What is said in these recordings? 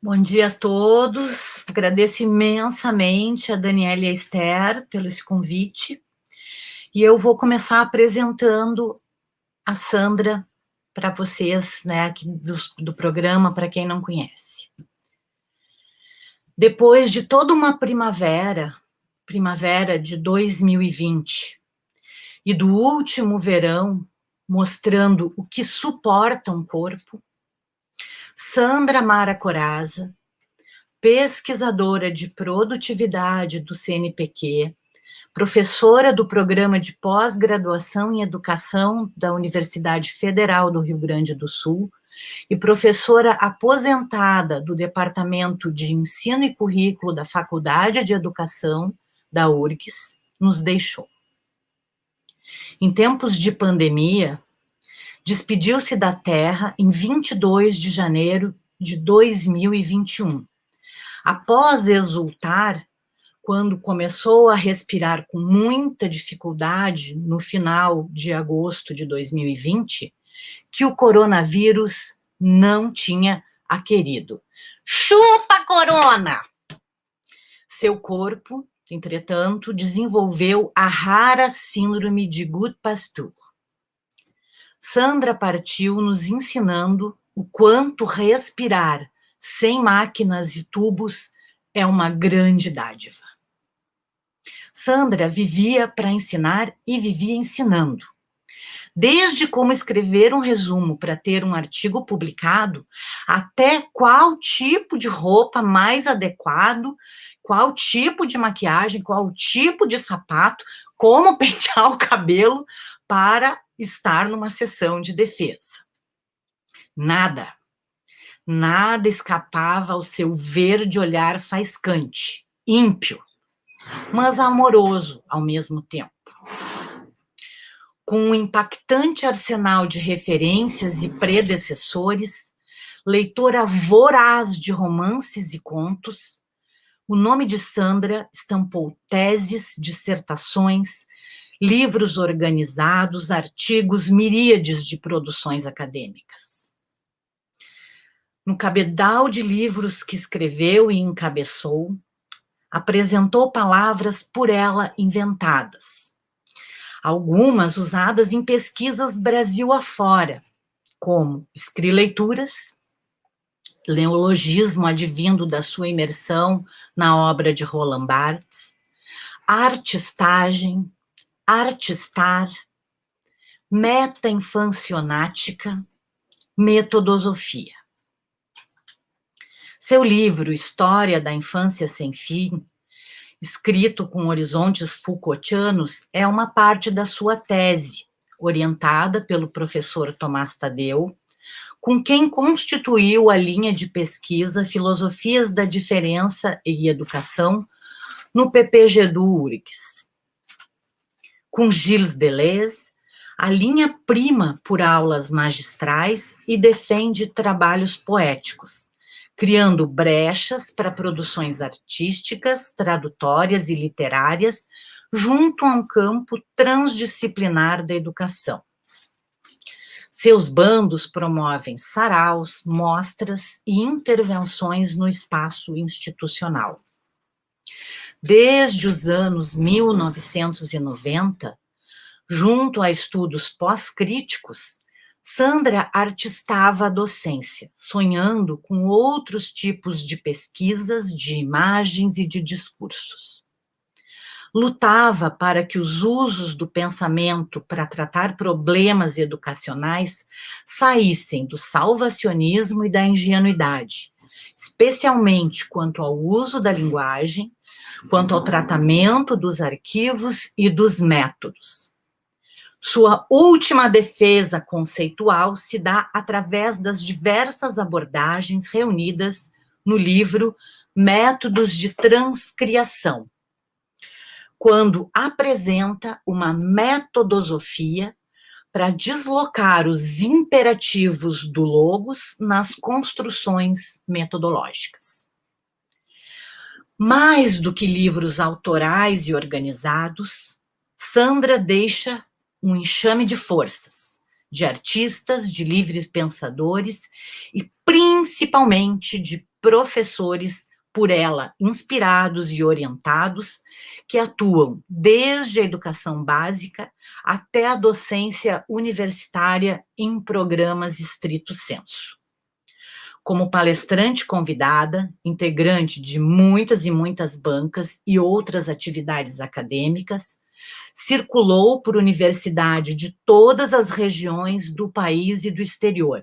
Bom dia a todos. Agradeço imensamente a Daniela e a Esther pelo esse convite. E eu vou começar apresentando a Sandra para vocês, né, aqui do programa, para quem não conhece. Depois de toda uma primavera de 2020, e do último verão, mostrando o que suporta um corpo, Sandra Mara Corazza, pesquisadora de produtividade do CNPq, professora do programa de pós-graduação em educação da Universidade Federal do Rio Grande do Sul e professora aposentada do Departamento de Ensino e Currículo da Faculdade de Educação da URGS, nos deixou. Em tempos de pandemia, despediu-se da Terra em 22 de janeiro de 2021. Após exultar, quando começou a respirar com muita dificuldade no final de agosto de 2020, que o coronavírus não tinha a querido. Chupa, corona! Seu corpo, entretanto, desenvolveu a rara síndrome de Goodpasture. Sandra partiu nos ensinando o quanto respirar sem máquinas e tubos é uma grande dádiva. Sandra vivia para ensinar e vivia ensinando. Desde como escrever um resumo para ter um artigo publicado, até qual tipo de roupa mais adequado, qual tipo de maquiagem, qual tipo de sapato, como pentear o cabelo para estar numa sessão de defesa. Nada escapava ao seu verde olhar faiscante, ímpio, mas amoroso ao mesmo tempo. Com um impactante arsenal de referências e predecessores, leitora voraz de romances e contos, o nome de Sandra estampou teses, dissertações, livros organizados, artigos, miríades de produções acadêmicas. No cabedal de livros que escreveu e encabeçou, apresentou palavras por ela inventadas, algumas usadas em pesquisas Brasil afora, como escrileituras, neologismo advindo da sua imersão na obra de Roland Barthes, artistagem, artistar, meta-infancionática, metodosofia. Seu livro, História da Infância Sem Fim, escrito com horizontes Foucaultianos, é uma parte da sua tese, orientada pelo professor Tomás Tadeu, com quem constituiu a linha de pesquisa Filosofias da Diferença e Educação no PPGedu URGS. Com Gilles Deleuze, a linha prima por aulas magistrais e defende trabalhos poéticos, criando brechas para produções artísticas, tradutórias e literárias, junto a um campo transdisciplinar da educação. Seus bandos promovem saraus, mostras e intervenções no espaço institucional. Desde os anos 1990, junto a estudos pós-críticos, Sandra artistava a docência, sonhando com outros tipos de pesquisas, de imagens e de discursos. Lutava para que os usos do pensamento para tratar problemas educacionais saíssem do salvacionismo e da ingenuidade, especialmente quanto ao uso da linguagem, quanto ao tratamento dos arquivos e dos métodos. Sua última defesa conceitual se dá através das diversas abordagens reunidas no livro Métodos de Transcriação, quando apresenta uma metodosofia para deslocar os imperativos do logos nas construções metodológicas. Mais do que livros autorais e organizados, Sandra deixa um enxame de forças, de artistas, de livres pensadores e principalmente de professores por ela inspirados e orientados, que atuam desde a educação básica até a docência universitária em programas estrito sensu. Como palestrante convidada, integrante de muitas e muitas bancas e outras atividades acadêmicas, circulou por universidade de todas as regiões do país e do exterior,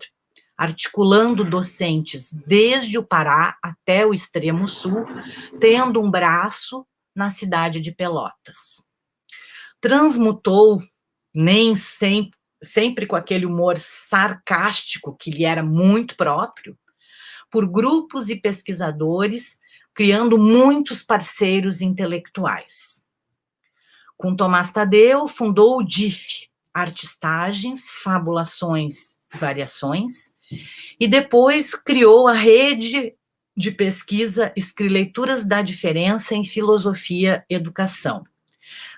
articulando docentes desde o Pará até o extremo sul, tendo um braço na cidade de Pelotas. Transmutou, nem sempre com aquele humor sarcástico que lhe era muito próprio, por grupos e pesquisadores, criando muitos parceiros intelectuais. Com Tomás Tadeu, fundou o DIF, Artistagens, Fabulações e Variações, e depois criou a rede de pesquisa Escrileituras da Diferença em Filosofia e Educação,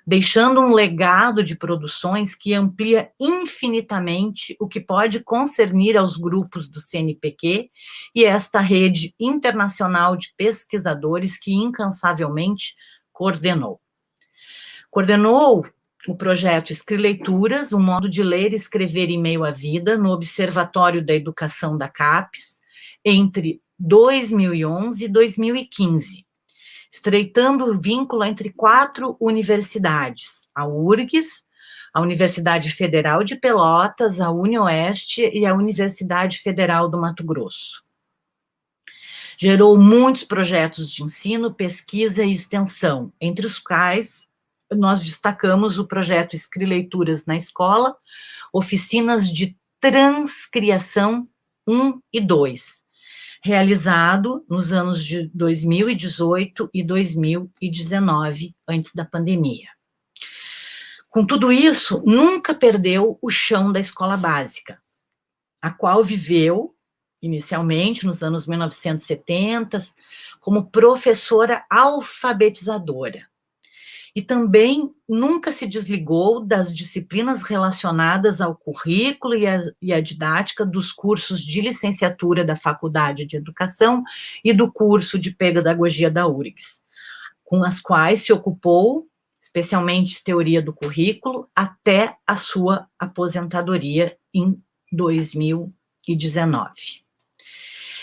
deixando um legado de produções que amplia infinitamente o que pode concernir aos grupos do CNPq e esta rede internacional de pesquisadores que incansavelmente coordenou. Coordenou o projeto Escrileituras, um modo de ler e escrever em meio à vida, no Observatório da Educação da CAPES, entre 2011 e 2015, estreitando o vínculo entre 4 universidades, a URGS, a Universidade Federal de Pelotas, a UniOeste e a Universidade Federal do Mato Grosso. Gerou muitos projetos de ensino, pesquisa e extensão, entre os quais nós destacamos o projeto Escrileituras na Escola, oficinas de transcriação 1 e 2, realizado nos anos de 2018 e 2019, antes da pandemia. Com tudo isso, nunca perdeu o chão da escola básica, a qual viveu, inicialmente, nos anos 1970, como professora alfabetizadora. E também nunca se desligou das disciplinas relacionadas ao currículo e à didática dos cursos de licenciatura da Faculdade de Educação e do curso de Pedagogia da URGS, com as quais se ocupou, especialmente teoria do currículo, até a sua aposentadoria em 2019.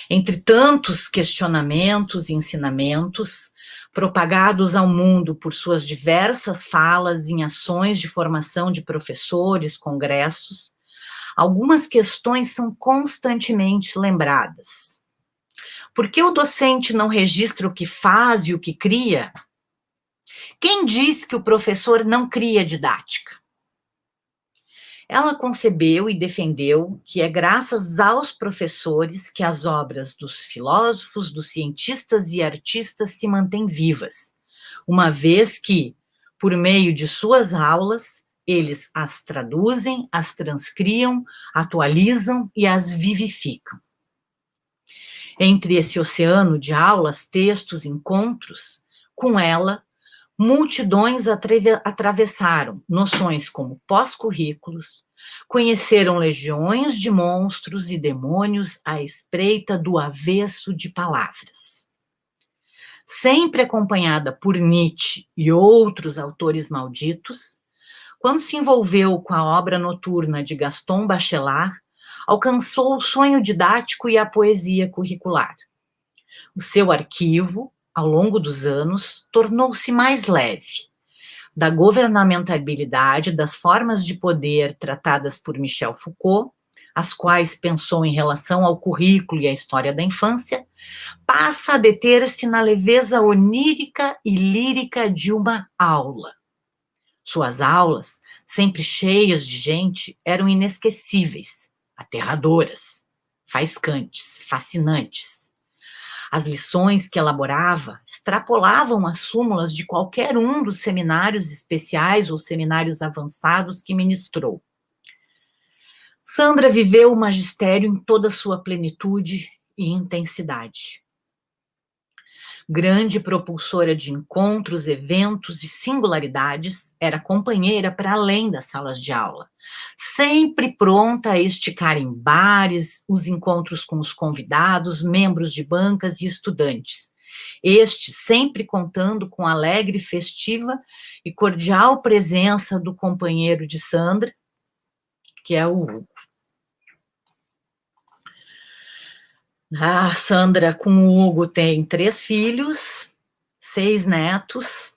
Entre tantos questionamentos e ensinamentos, propagados ao mundo por suas diversas falas em ações de formação de professores, congressos, algumas questões são constantemente lembradas. Por que o docente não registra o que faz e o que cria? Quem diz que o professor não cria didática? Ela concebeu e defendeu que é graças aos professores que as obras dos filósofos, dos cientistas e artistas se mantêm vivas, uma vez que, por meio de suas aulas, eles as traduzem, as transcriam, atualizam e as vivificam. Entre esse oceano de aulas, textos, encontros, com ela, multidões atravessaram noções como pós-currículos, conheceram legiões de monstros e demônios à espreita do avesso de palavras. Sempre acompanhada por Nietzsche e outros autores malditos, quando se envolveu com a obra noturna de Gaston Bachelard, alcançou o sonho didático e a poesia curricular. O seu arquivo, ao longo dos anos, tornou-se mais leve. Da governamentabilidade das formas de poder tratadas por Michel Foucault, as quais pensou em relação ao currículo e à história da infância, passa a deter-se na leveza onírica e lírica de uma aula. Suas aulas, sempre cheias de gente, eram inesquecíveis, aterradoras, faiscantes, fascinantes. As lições que elaborava extrapolavam as súmulas de qualquer um dos seminários especiais ou seminários avançados que ministrou. Sandra viveu o magistério em toda a sua plenitude e intensidade. Grande propulsora de encontros, eventos e singularidades, era companheira para além das salas de aula, sempre pronta a esticar em bares os encontros com os convidados, membros de bancas e estudantes. Este sempre contando com a alegre, festiva e cordial presença do companheiro de Sandra, que é o Hugo. A Sandra com o Hugo tem 3 filhos, 6 netos,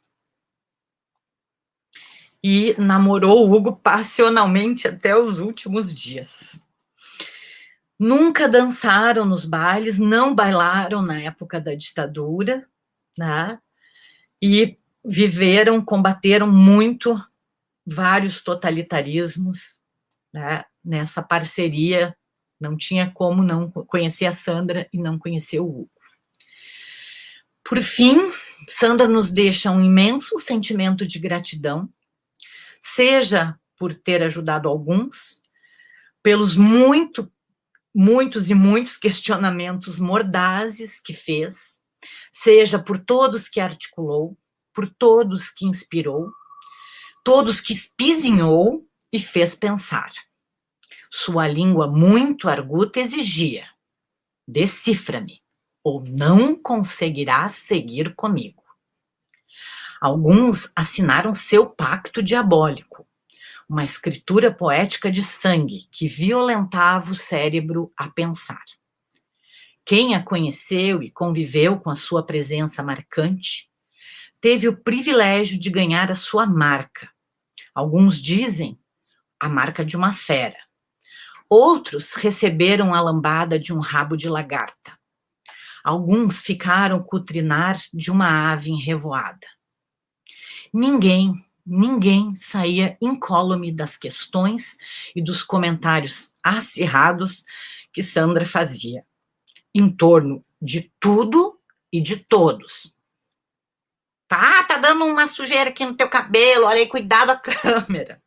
e namorou o Hugo passionalmente até os últimos dias. Nunca dançaram nos bailes, não bailaram na época da ditadura, né? E combateram muito vários totalitarismos, né? Nessa parceria. Não tinha como não conhecer a Sandra e não conhecer o Hugo. Por fim, Sandra nos deixa um imenso sentimento de gratidão, seja por ter ajudado alguns, pelos muitos e muitos questionamentos mordazes que fez, seja por todos que articulou, por todos que inspirou, todos que espizinhou e fez pensar. Sua língua muito arguta exigia: decifra-me, ou não conseguirás seguir comigo. Alguns assinaram seu pacto diabólico, uma escritura poética de sangue que violentava o cérebro a pensar. Quem a conheceu e conviveu com a sua presença marcante, teve o privilégio de ganhar a sua marca. Alguns dizem a marca de uma fera. Outros receberam a lambada de um rabo de lagarta. Alguns ficaram com o trinar de uma ave enrevoada. Ninguém saía incólume das questões e dos comentários acirrados que Sandra fazia, em torno de tudo e de todos. Tá dando uma sujeira aqui no teu cabelo, olha aí, cuidado a câmera.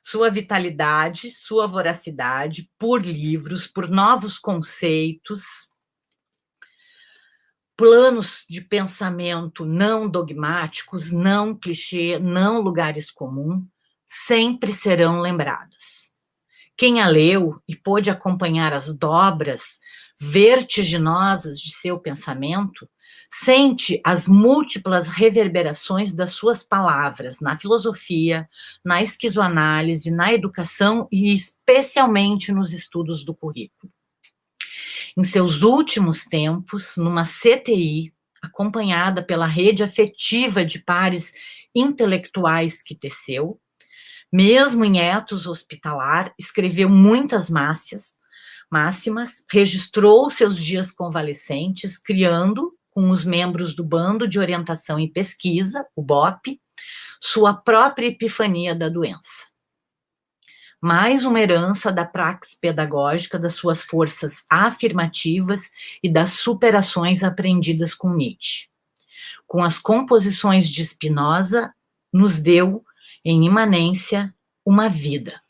Sua vitalidade, sua voracidade por livros, por novos conceitos, planos de pensamento não dogmáticos, não clichê, não lugares comuns, sempre serão lembradas. Quem a leu e pôde acompanhar as dobras vertiginosas de seu pensamento, sente as múltiplas reverberações das suas palavras na filosofia, na esquizoanálise, na educação e especialmente nos estudos do currículo. Em seus últimos tempos, numa CTI, acompanhada pela rede afetiva de pares intelectuais que teceu, mesmo em etos hospitalar, escreveu muitas máximas, registrou seus dias convalescentes, criando, com os membros do Bando de Orientação e Pesquisa, o BOP, sua própria epifania da doença. Mais uma herança da praxis pedagógica, das suas forças afirmativas e das superações aprendidas com Nietzsche. Com as composições de Spinoza, nos deu, em imanência, uma vida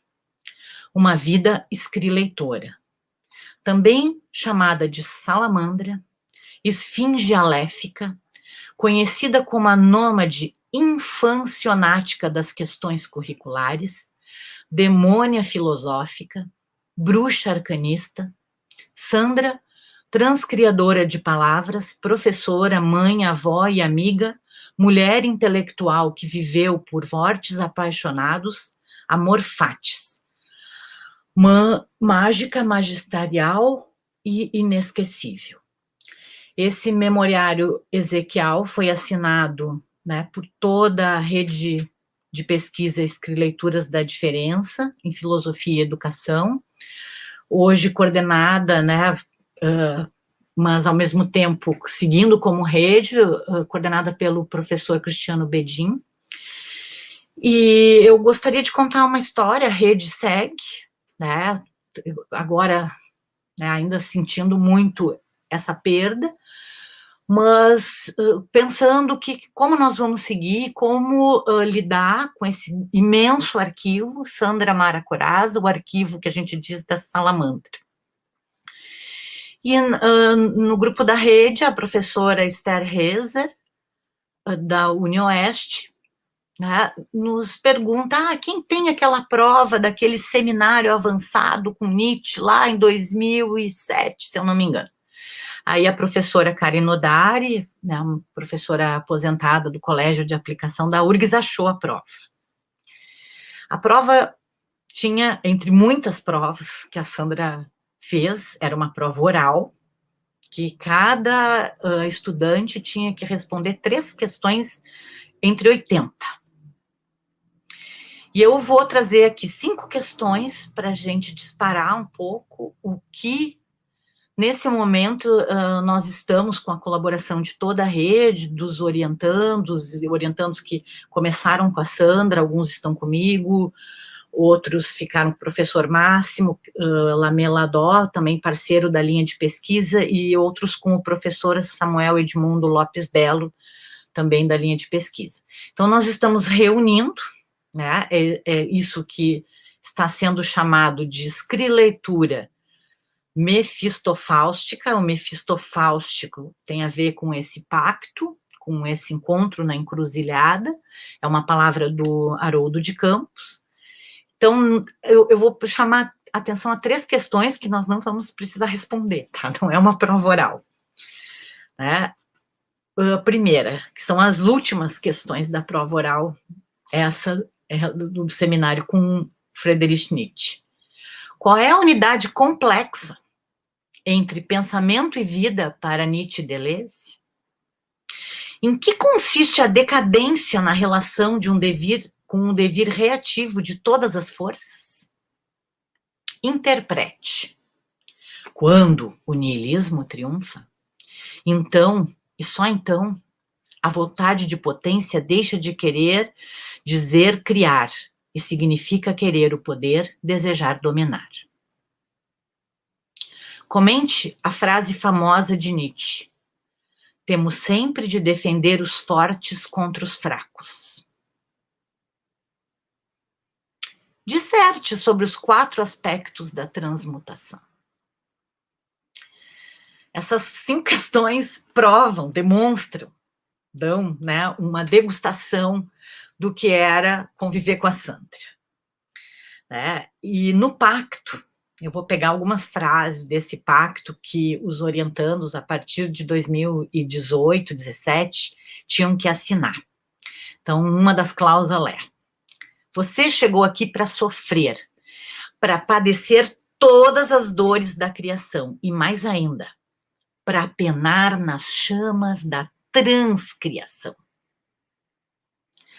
escrileitora, também chamada de salamandra, esfinge aléfica, conhecida como a nômade infancionática das questões curriculares, demônia filosófica, bruxa arcanista, Sandra, transcriadora de palavras, professora, mãe, avó e amiga, mulher intelectual que viveu por vórtices apaixonados, amor fatis, mágica, magisterial e inesquecível. Esse memoriário Ezequiel foi assinado, né, por toda a rede de pesquisa Escrileituras da Diferença em Filosofia e Educação, hoje coordenada, né, mas ao mesmo tempo seguindo como rede, coordenada pelo professor Cristiano Bedin. E eu gostaria de contar uma história, a rede segue, né, agora, né, ainda sentindo muito essa perda, mas pensando que como nós vamos seguir, como lidar com esse imenso arquivo, Sandra Mara Corazza, o arquivo que a gente diz da salamandra. E no grupo da rede, a professora Esther Reiser, da UniOeste, né, nos pergunta, quem tem aquela prova daquele seminário avançado com Nietzsche lá em 2007, se eu não me engano. Aí a professora Karen Nodari, né, uma professora aposentada do Colégio de Aplicação da URGS, achou a prova. A prova tinha, entre muitas provas que a Sandra fez, era uma prova oral, que cada estudante tinha que responder 3 questões entre 80. E eu vou trazer aqui 5 questões para a gente disparar um pouco o que, nesse momento, nós estamos com a colaboração de toda a rede, dos orientandos que começaram com a Sandra, alguns estão comigo, outros ficaram com o professor Máximo Lameladó, também parceiro da linha de pesquisa, e outros com o professor Samuel Edmundo Lopes Belo, também da linha de pesquisa. Então, nós estamos reunindo, né, isso que está sendo chamado de escrileitura mefistofáustica. O mefistofáustico tem a ver com esse pacto, com esse encontro na encruzilhada, é uma palavra do Haroldo de Campos. Então, eu vou chamar atenção a 3 questões que nós não vamos precisar responder, tá? Não é uma prova oral, né? A primeira, que são as últimas questões da prova oral, essa é do seminário com Friedrich Nietzsche. Qual é a unidade complexa entre pensamento e vida para Nietzsche e Deleuze? Em que consiste a decadência na relação de um devir com um devir reativo de todas as forças? Interprete. Quando o niilismo triunfa, então, e só então, a vontade de potência deixa de querer dizer criar, e significa querer o poder, desejar dominar. Comente a frase famosa de Nietzsche: temos sempre de defender os fortes contra os fracos. Disserte sobre os 4 aspectos da transmutação. Essas 5 questões provam, demonstram, dão, né, uma degustação do que era conviver com a Sandra. Né? E no pacto, eu vou pegar algumas frases desse pacto que os orientandos, a partir de 2018, 2017, tinham que assinar. Então, uma das cláusulas é: você chegou aqui para sofrer, para padecer todas as dores da criação, e mais ainda, para penar nas chamas da transcriação.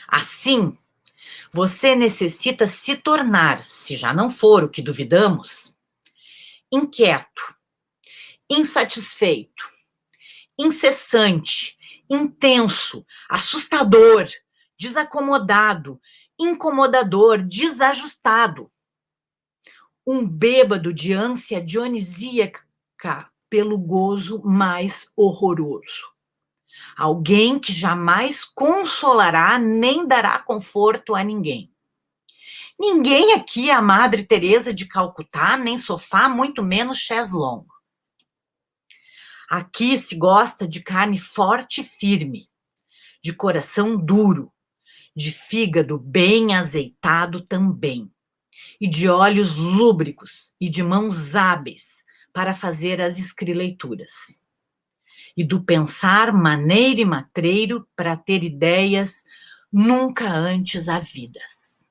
Assim, você necessita se tornar, se já não for o que duvidamos, inquieto, insatisfeito, incessante, intenso, assustador, desacomodado, incomodador, desajustado. Um bêbado de ânsia dionisíaca pelo gozo mais horroroso. Alguém que jamais consolará nem dará conforto a ninguém. Ninguém aqui é a Madre Teresa de Calcutá, nem sofá, muito menos chaise longue. Aqui se gosta de carne forte e firme, de coração duro, de fígado bem azeitado também, e de olhos lúbricos e de mãos hábeis para fazer as escrileituras. E do pensar maneiro e matreiro para ter ideias nunca antes havidas.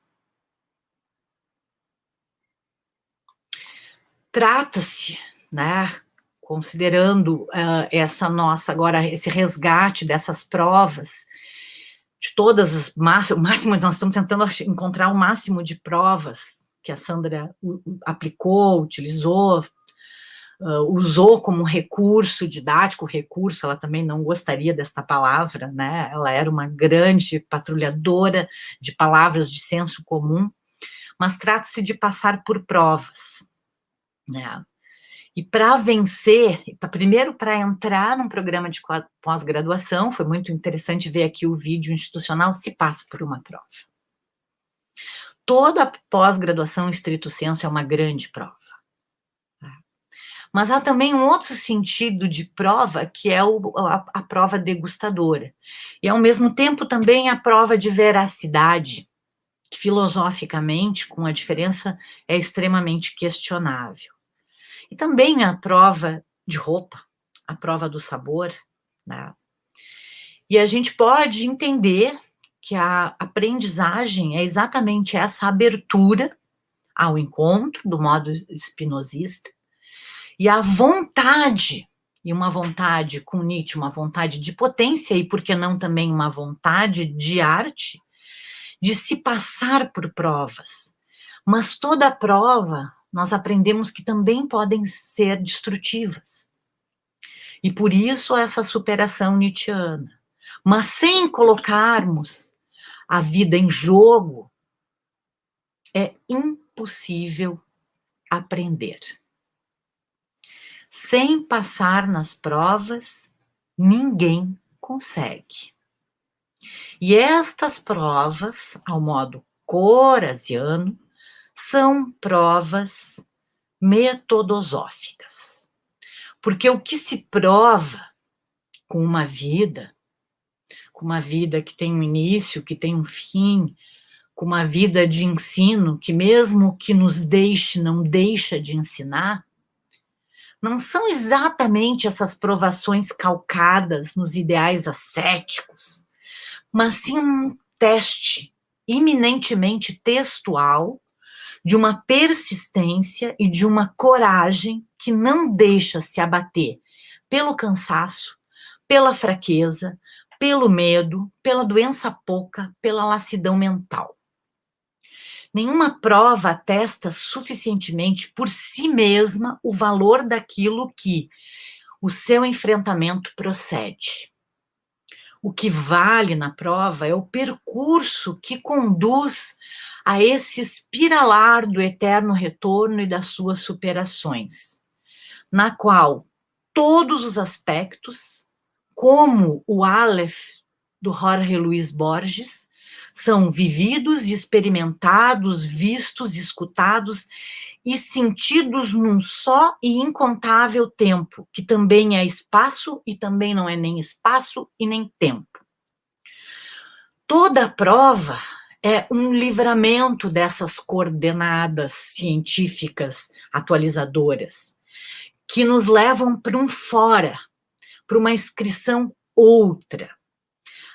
Trata-se, né, considerando essa nossa, agora, esse resgate dessas provas, de todas as, o máximo, nós estamos tentando encontrar o máximo de provas que a Sandra aplicou, utilizou, usou como recurso didático, ela também não gostaria desta palavra, né? Ela era uma grande patrulhadora de palavras de senso comum, mas trata-se de passar por provas, né? E para vencer, primeiro para entrar num programa de pós-graduação, foi muito interessante ver aqui o vídeo institucional, se passa por uma prova. Toda pós-graduação, em estrito senso, é uma grande prova. Mas há também um outro sentido de prova, que é a prova degustadora. E, ao mesmo tempo, também a prova de veracidade, que filosoficamente, com a diferença, é extremamente questionável. E também a prova de roupa, a prova do sabor, né? E a gente pode entender que a aprendizagem é exatamente essa abertura ao encontro, do modo espinosista, e a vontade, e uma vontade com Nietzsche, uma vontade de potência, e por que não também uma vontade de arte, de se passar por provas. Mas toda prova, nós aprendemos que também podem ser destrutivas. E por isso essa superação nietzschiana. Mas sem colocarmos a vida em jogo, é impossível aprender. Sem passar nas provas, ninguém consegue. E estas provas, ao modo corasiano, são provas metodosóficas. Porque o que se prova com uma vida que tem um início, que tem um fim, com uma vida de ensino, que mesmo que nos deixe, não deixa de ensinar, não são exatamente essas provações calcadas nos ideais ascéticos, mas sim um teste eminentemente textual de uma persistência e de uma coragem que não deixa se abater pelo cansaço, pela fraqueza, pelo medo, pela doença pouca, pela lassidão mental. Nenhuma prova atesta suficientemente por si mesma o valor daquilo que o seu enfrentamento procede. O que vale na prova é o percurso que conduz a esse espiralar do eterno retorno e das suas superações, na qual todos os aspectos, como o Aleph do Jorge Luis Borges, são vividos e experimentados, vistos, escutados e sentidos num só e incontável tempo, que também é espaço e também não é nem espaço e nem tempo. Toda prova é um livramento dessas coordenadas científicas atualizadoras, que nos levam para um fora, para uma inscrição outra.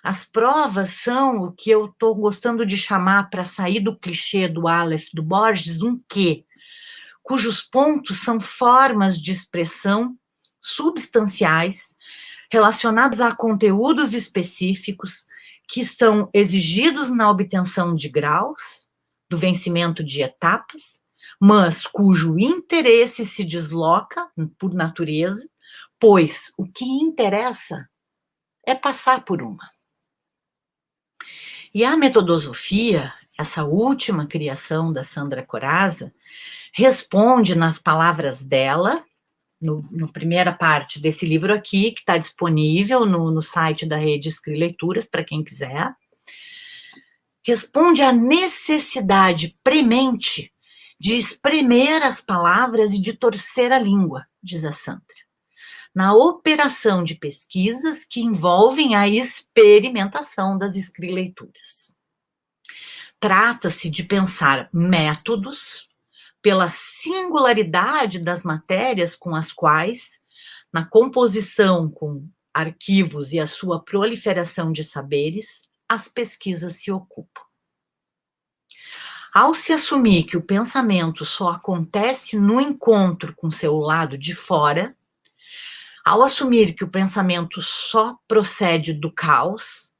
As provas são o que eu estou gostando de chamar, para sair do clichê do Aleph do Borges, um quê, cujos pontos são formas de expressão substanciais relacionadas a conteúdos específicos que são exigidos na obtenção de graus, do vencimento de etapas, mas cujo interesse se desloca por natureza, pois o que interessa é passar por uma. E a metodosofia, essa última criação da Sandra Corazza, responde nas palavras dela, na primeira parte desse livro aqui, que está disponível no site da Rede Escri Leituras, para quem quiser, responde à necessidade premente de espremer as palavras e de torcer a língua, diz a Sandra, na operação de pesquisas que envolvem a experimentação das escrileituras. Trata-se de pensar métodos pela singularidade das matérias com as quais, na composição com arquivos e a sua proliferação de saberes, as pesquisas se ocupam. Ao se assumir que o pensamento só acontece no encontro com seu lado de fora, ao assumir que o pensamento só procede do caos,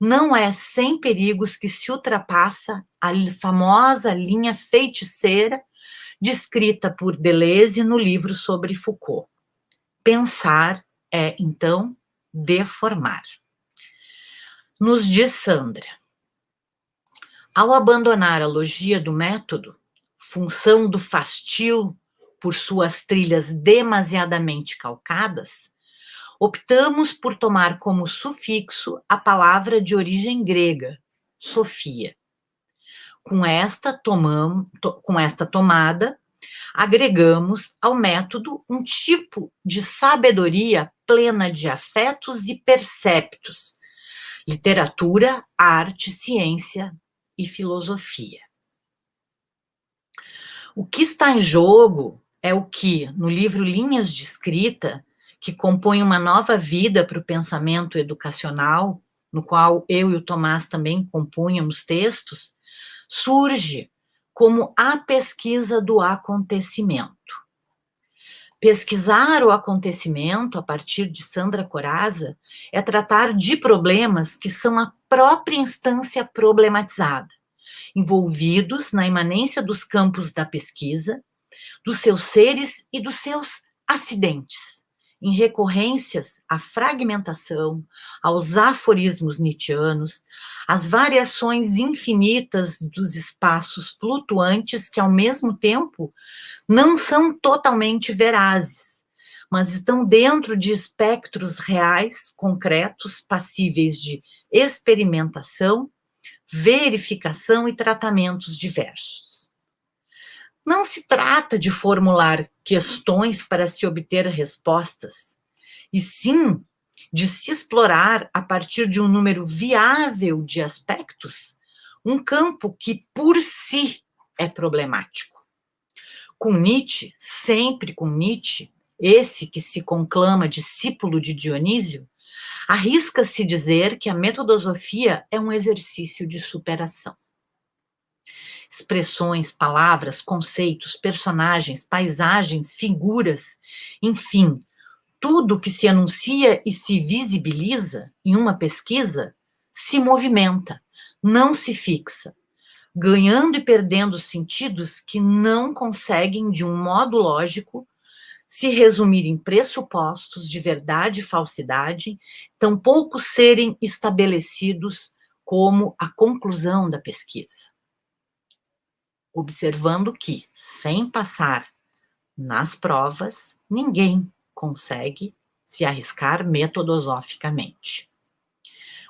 não é sem perigos que se ultrapassa a famosa linha feiticeira descrita por Deleuze no livro sobre Foucault. Pensar é, então, deformar. Nos diz Sandra, ao abandonar a logia do método, função do fastio por suas trilhas demasiadamente calcadas, optamos por tomar como sufixo a palavra de origem grega, Sofia. Com esta tomada, agregamos ao método um tipo de sabedoria plena de afetos e perceptos, literatura, arte, ciência e filosofia. O que está em jogo é o que, no livro Linhas de Escrita, que compõe uma nova vida para o pensamento educacional, no qual eu e o Tomás também compunhamos textos, surge como a pesquisa do acontecimento. Pesquisar o acontecimento a partir de Sandra Corazza é tratar de problemas que são a própria instância problematizada, envolvidos na imanência dos campos da pesquisa, dos seus seres e dos seus acidentes, em recorrências à fragmentação, aos aforismos nietzschianos, às variações infinitas dos espaços flutuantes que, ao mesmo tempo, não são totalmente verazes, mas estão dentro de espectros reais, concretos, passíveis de experimentação, verificação e tratamentos diversos. Não se trata de formular questões para se obter respostas, e sim de se explorar, a partir de um número viável de aspectos, um campo que, por si, é problemático. Com Nietzsche, sempre com Nietzsche, esse que se conclama discípulo de Dionísio, arrisca-se dizer que a metodosofia é um exercício de superação. Expressões, palavras, conceitos, personagens, paisagens, figuras, enfim, tudo que se anuncia e se visibiliza em uma pesquisa se movimenta, não se fixa, ganhando e perdendo sentidos que não conseguem, de um modo lógico, se resumir em pressupostos de verdade e falsidade, tampouco serem estabelecidos como a conclusão da pesquisa. Observando que, sem passar nas provas, ninguém consegue se arriscar metodosoficamente.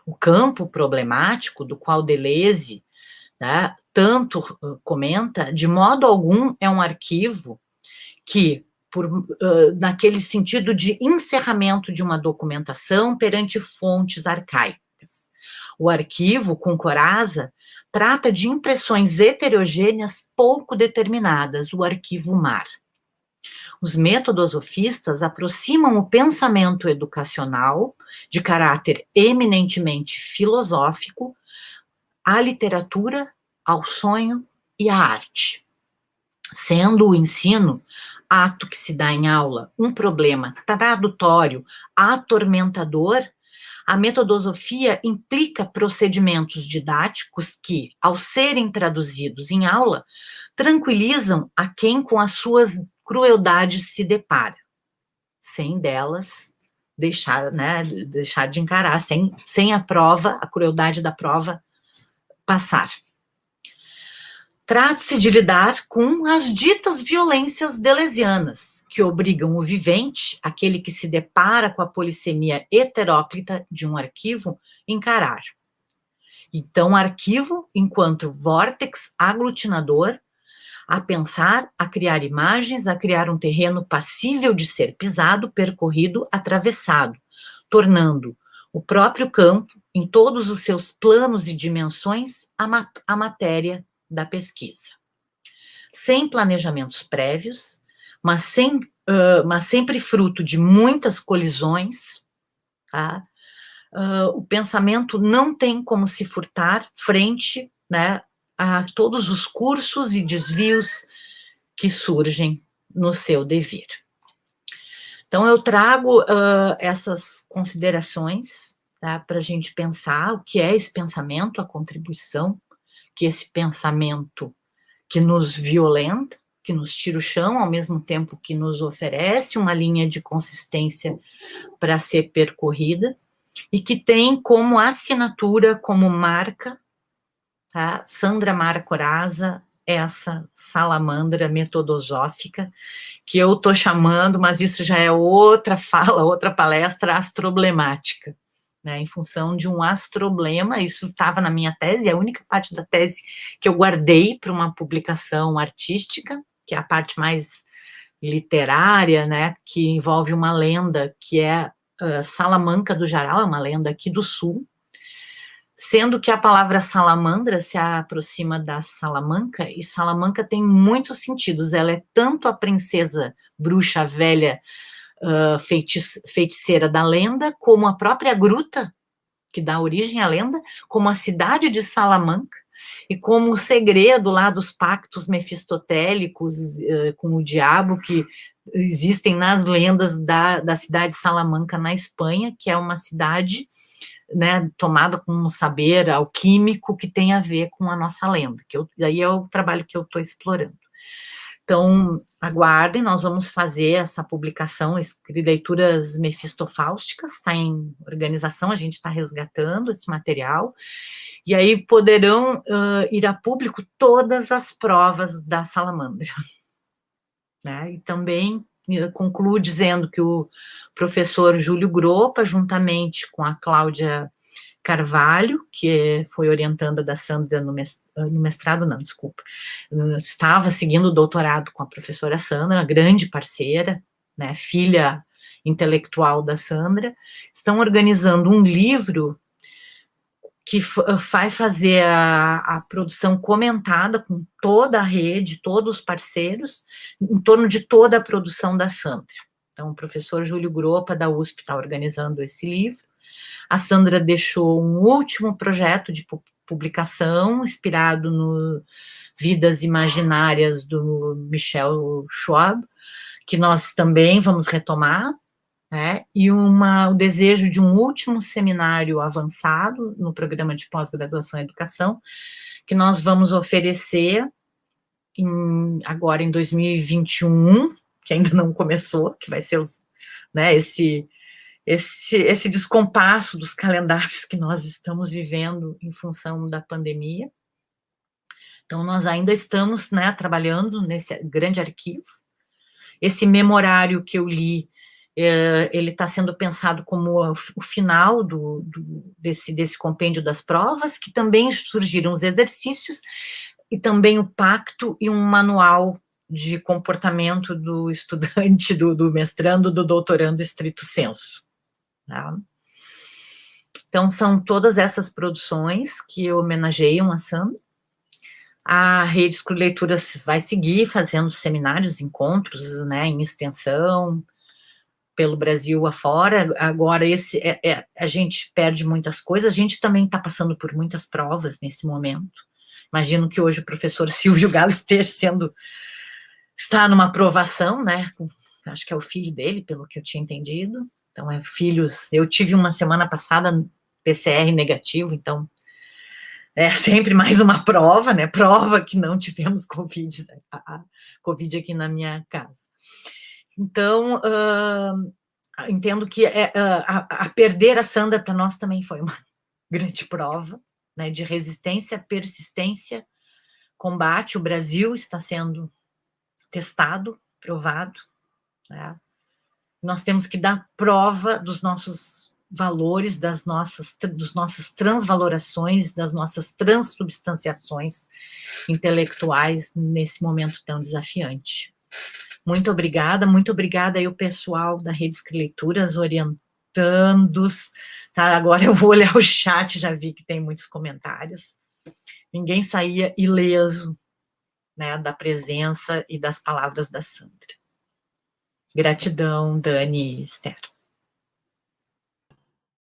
O campo problemático, do qual Deleuze, né, tanto comenta, de modo algum é um arquivo que, naquele sentido de encerramento de uma documentação perante fontes arcaicas. O arquivo, com Corazza, trata de impressões heterogêneas pouco determinadas, o arquivo mar. Os metodosofistas aproximam o pensamento educacional, de caráter eminentemente filosófico, à literatura, ao sonho e à arte. Sendo o ensino, ato que se dá em aula, um problema tradutório, atormentador, a metodosofia implica procedimentos didáticos que, ao serem traduzidos em aula, tranquilizam a quem com as suas crueldades se depara, sem delas deixar de encarar, sem a prova, a crueldade da prova passar. Trata-se de lidar com as ditas violências deleuzianas, que obrigam o vivente, aquele que se depara com a polissemia heteróclita de um arquivo, encarar. Então, o arquivo, enquanto vórtex aglutinador, a pensar, a criar imagens, a criar um terreno passível de ser pisado, percorrido, atravessado, tornando o próprio campo, em todos os seus planos e dimensões, a matéria da pesquisa. Sem planejamentos prévios, mas sempre fruto de muitas colisões, tá? O pensamento não tem como se furtar frente, né, a todos os cursos e desvios que surgem no seu devir. Então, eu trago essas considerações, tá, para a gente pensar o que é esse pensamento, a contribuição que esse pensamento que nos violenta, que nos tira o chão, ao mesmo tempo que nos oferece uma linha de consistência para ser percorrida, e que tem como assinatura, como marca, tá, Sandra Mara Corazza, essa salamandra metodosófica, que eu estou chamando, mas isso já é outra fala, outra palestra, astroblemática, né, em função de um astroblema. Isso estava na minha tese, é a única parte da tese que eu guardei para uma publicação artística, que é a parte mais literária, né, que envolve uma lenda que é Salamanca do Jaral, é uma lenda aqui do sul, sendo que a palavra salamandra se aproxima da Salamanca, e Salamanca tem muitos sentidos, ela é tanto a princesa bruxa velha feiticeira da lenda, como a própria gruta, que dá origem à lenda, como a cidade de Salamanca, e como o segredo lá dos pactos mefistotélicos com o diabo, que existem nas lendas da cidade de Salamanca, na Espanha, que é uma cidade, né, tomada com um saber alquímico que tem a ver com a nossa lenda, daí é o trabalho que eu estou explorando. Então, aguardem, nós vamos fazer essa publicação, Leituras Mefistofáusticas, está em organização, a gente está resgatando esse material, e aí poderão ir a público todas as provas da salamandra. Né? E também concluo dizendo que o professor Júlio Gropa, juntamente com a Cláudia Carvalho, que foi orientanda da Sandra no mestrado, não, desculpa, estava seguindo o doutorado com a professora Sandra, uma grande parceira, né, filha intelectual da Sandra, estão organizando um livro que vai fazer a produção comentada com toda a rede, todos os parceiros, em torno de toda a produção da Sandra. Então, o professor Júlio Gropa, da USP, está organizando esse livro. A Sandra deixou um último projeto de publicação, inspirado no Vidas Imaginárias, do Michel Schwab, que nós também vamos retomar, né? E o desejo de um último seminário avançado no programa de pós-graduação em educação, que nós vamos oferecer agora em 2021, que ainda não começou, que vai ser né, esse descompasso dos calendários que nós estamos vivendo em função da pandemia. Então, nós ainda estamos, né, trabalhando nesse grande arquivo. Esse memorário que eu li, ele está sendo pensado como o final desse compêndio das provas, que também surgiram os exercícios, e também o pacto e um manual de comportamento do estudante, do mestrando, do doutorando estrito sensu. Tá? Então, são todas essas produções que homenageiam a Sandra. A Rede Escrevleituras vai seguir fazendo seminários, encontros, né, em extensão, pelo Brasil afora. Agora, a gente perde muitas coisas, a gente também está passando por muitas provas nesse momento. Imagino que hoje o professor Silvio Galo está numa aprovação, né, acho que é o filho dele, pelo que eu tinha entendido. Então, eu tive uma semana passada PCR negativo, então é sempre mais uma prova, né? Prova que não tivemos Covid, a Covid aqui na minha casa. Então, entendo que a perder a Sandra para nós também foi uma grande prova, né? De resistência, persistência, combate. O Brasil está sendo testado, provado, né? Nós temos que dar prova dos nossos valores, das nossas transvalorações, das nossas transubstanciações intelectuais nesse momento tão desafiante. Muito obrigada aí o pessoal da Rede Escrevleituras orientando-os, tá? Agora eu vou olhar o chat, já vi que tem muitos comentários. Ninguém saía ileso, né, da presença e das palavras da Sandra. Gratidão, Dani e Esther.